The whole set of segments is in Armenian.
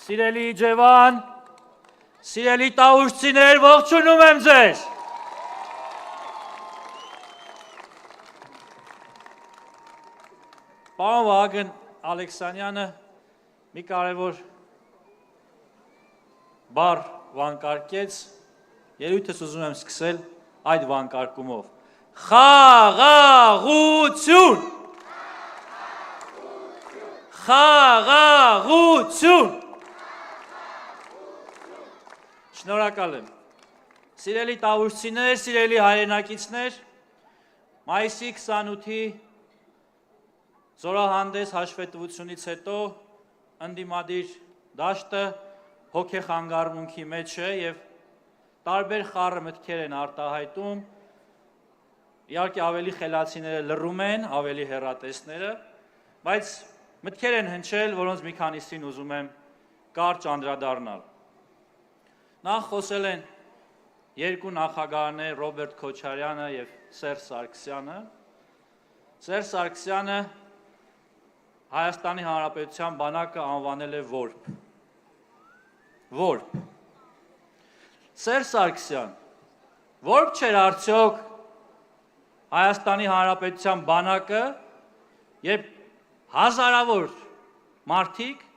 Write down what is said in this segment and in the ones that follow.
Սիրելի Ջևան, սիրելի տավուշցիներ, ողջունում եմ ձեզ։ Պարոն Վահագն Ալեքսանյանը մի կարևոր բառ վանկարկեց, ելույթս ուզում եմ սկսել այդ վանկարկումով։ Խաղաղություն։ Խաղաղություն։ Շնորհակալ եմ։ Սիրելի տավուշցիներ, սիրելի հայրենակիցներ, մայիսի 28-ի զորահանդես հաշվետվությունից հետո ընդդիմադիր դաշտը հոգեխանգարմունքի մեջ է և տարբեր խառը մտքեր են արտահայտում, իհարկե ավելի խելացիները լռում են, ավելի հեռատեսները, բայց մտքեր են հնչել, որոնց մի քանիսին ուզում եմ կարճ անդրադառնալ։ Նախ խոսել են երկու նախագահներ Ռոբերտ Քոչարյանը և Սերժ Սարգսյանը։ Սերժ Սարգսյանը Հայաստանի Հանրապետության բանակը անվանել է որբ։ Որբ։ Սերժ Սարգսյան, որբ չէր արդյոք Հայաստանի Հանրապետության բանակը, երբ հազարավոր մարդիկ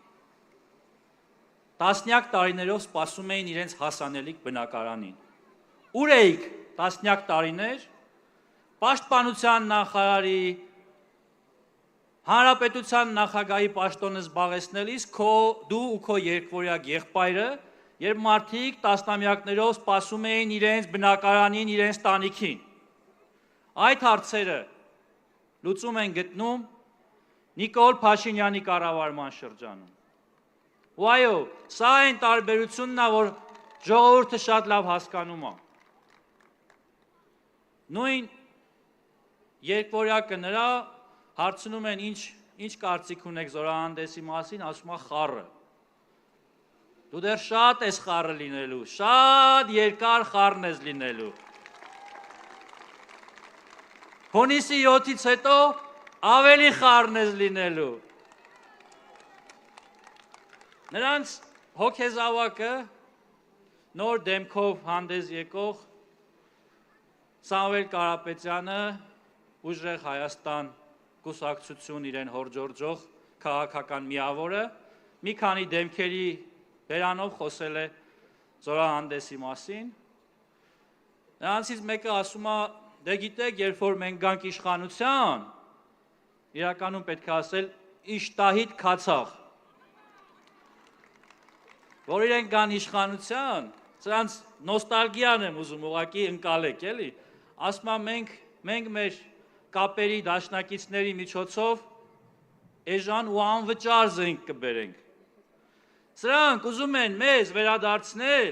տասնյակ տարիներով սպասում էին իրենց հասանելիք բնակարանին։ Ուր էիք տասնյակ տարիներ, պաշտպանության նախարարի, Հանրապետության նախագահի պաշտոնը զբաղեցնելիս դու ու քո երկվորյակ եղբայրը, երբ մարդիկ տասնամյակներով սպասում էին իրենց բնակարանին, իրենց տանիքին։ Այդ հարցերը լուծում են գտնում Նիկոլ Փաշինյանի կառավարման շրջանում։ Ու այո, սա այն տարբերությունն է, որ ժողովուրդը շատ լավ հասկանում է։ Նույն երկվորյակը նրա հարցնում են ինչ կարծիք ունեք զորահանդեսի մասին, ասում է խառը։ Դու դեռ շատ ես խառը լինելու, շատ երկար խառն ես լինելու։ Հունիսի 7-ից հետո ավելի խառն ես լինելու։ Նրանց հոգեզավակը նոր դեմքով հանդես եկող Սամվել Կարապետյանը, Ուժեղ Հայաստան կուսակցություն իրեն հորջորջող քաղաքական միավորը, մի քանի դեմքերի բերանով խոսել է զորահանդեսի մասին։ Նրանցից մեկը ասում է, դե գիտեք, երբ որ մենք գանք իշխանության, իրականում պետք է ասել իշտահիտ քացաղ, որ իրենք գան իշխանության, սրանց նոստալգիան եմ ուզում ուղղակի ընկալեք, էլի, ասում է մենք մեր կապերի դաշնակիցների միջոցով էժան ու անվճար զենք կբերենք։ Սրանք ուզում են մեզ վերադարձնել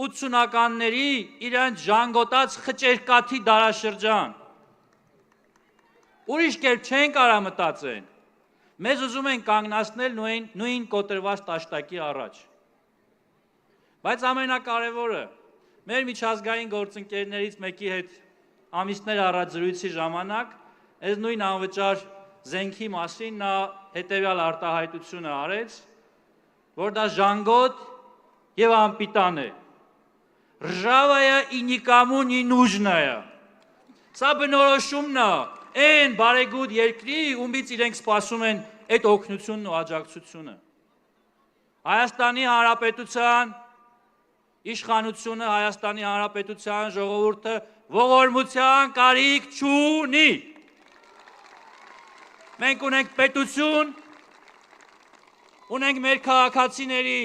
80-ականների իրանց ժանգոտած խճերկաթի դարաշրջան։ Ուրիշ կերպ չեն կարա մտածեն։ Մեզ ուզում են կանգնացնել նույն կոտրված տաշտակի առաջ։ Բայց ամենակարևորը, մեր միջազգային գործընկերներից մեկի հետ ամիսներ առաջ զրույցի ժամանակ, այս նույն անվճար զենքի մասին նա հետևյալ արտահայտությունը արեց, որ դա ժանգոտ և անպիտան է։ Ռժավայա ի նիկամու նի նուժնայա։ Սա բնորոշումն է այն բարեգութ երկրի, ումից իրենք սպասում են այդ օգնությունն ու աջակցությունը։ Հայաստանի Հանրապետության իշխանությունը, Հայաստանի Հանրապետության ժողովուրդը ողորմության կարիք չունի։ Մենք ունենք պետություն, ունենք մեր քաղաքացիների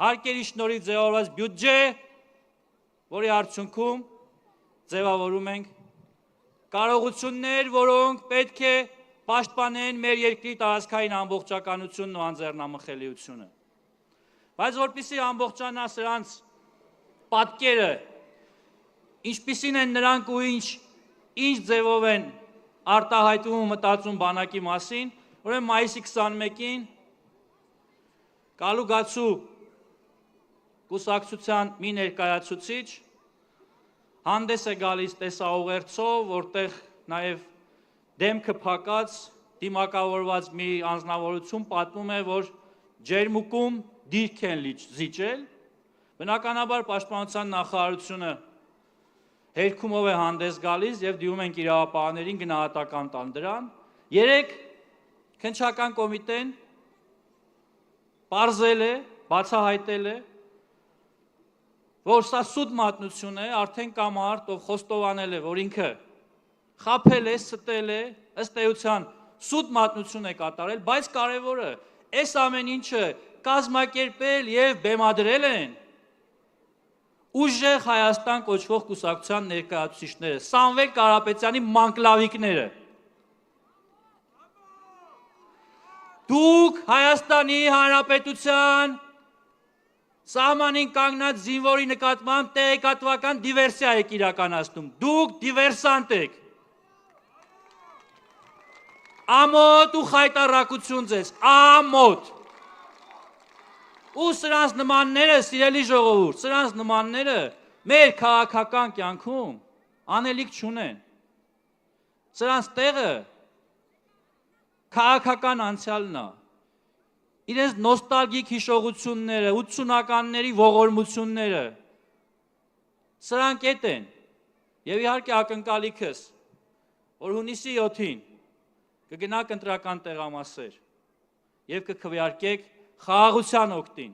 հարկերի շնորհիվ ձևավորված բյուջե, որի արդյունքում ձևավորում ենք կարողություններ, որոնք պետք է պաշտպանեն մեր երկրի տարածքային ամբողջականությունն ու անձեռնամխելիությունը։ Բայց որպեսզի ամբողջանա սրանց պատկերը, ինչպիսին են նրանք ու ինչ ձևով են արտահայտում ու մտածում բանակի մասին, ուրեմն մայիսի 21-ին Կալուգացու կուսակցության մի ներկայացուցիչ հանդես է գալիս տեսաուղերձով, որտեղ նաև դեմքը փակած դիմակավորված մի անձնավորություն պատմում է, որ ջերմուկում դիրք են զիջել, բնականաբար պաշտպանության նախարարությունը հերքումով է հանդես գալիս եւ դիմում ենք իրավապահներին գնահատական տան դրան։ Երեք քննչական կոմիտեն պարզել է, բացահայտել է, որ սա սուտ մատնություն է, արդեն կա մարդ, ով խոստովանել է, որ ինքը խաբել է, ստել է, ըստ էության սուտ մատնություն է կատարել, բայց կարևորը այս ամեն ինչը կազմակերպել եւ բեմադրել են ուժեղ Հայաստան կոչվող կուսակցության ներկայացուցիչները, Սամվել Կարապետյանի մանկլավիկները։ Դուք Հայաստանի Հանրապետության սահմանին կանգնած զինվորի նկատմամբ տեղեկատվական դիվերսիա եք իրականացնում։ Դուք դիվերսանտ եք։ Ամոթ ու խայտառակություն ձեզ, ամոթ։ Ու սրանց նմանները, սիրելի ժողովուրդ, սրանց նմանները մեր քաղաքական կյանքում անելիք չունեն։ Սրանց տեղը քաղաքական անցյալն է։ Իրենց նոստալգիկ հիշողությունները, 80-ականների ողորմությունները, սրանք էդ են։ Եվ իհարկե ակնկալիքս, որ հունիսի 7-ին կգնաք ընտրական տեղամասեր եւ կքվեարկեք խաղաղության օգտին։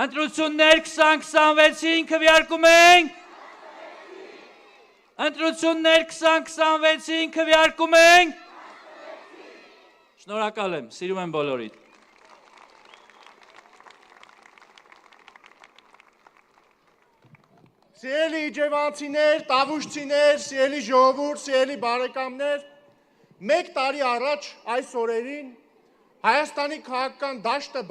Ընտրություններ 2026-ին քվեարկում ենք։ Ընտրություններ 2026-ին քվեարկում ենք։ Շնորհակալ եմ, սիրում եմ բոլորիդ։ Սիրելի իջևանցիներ, տավուշցիներ, սիրելի ժողովուրդ, սիրելի բարեկամներ, 1 տարի առաջ այս օրերին Հայաստանի քաղաքական դաշտը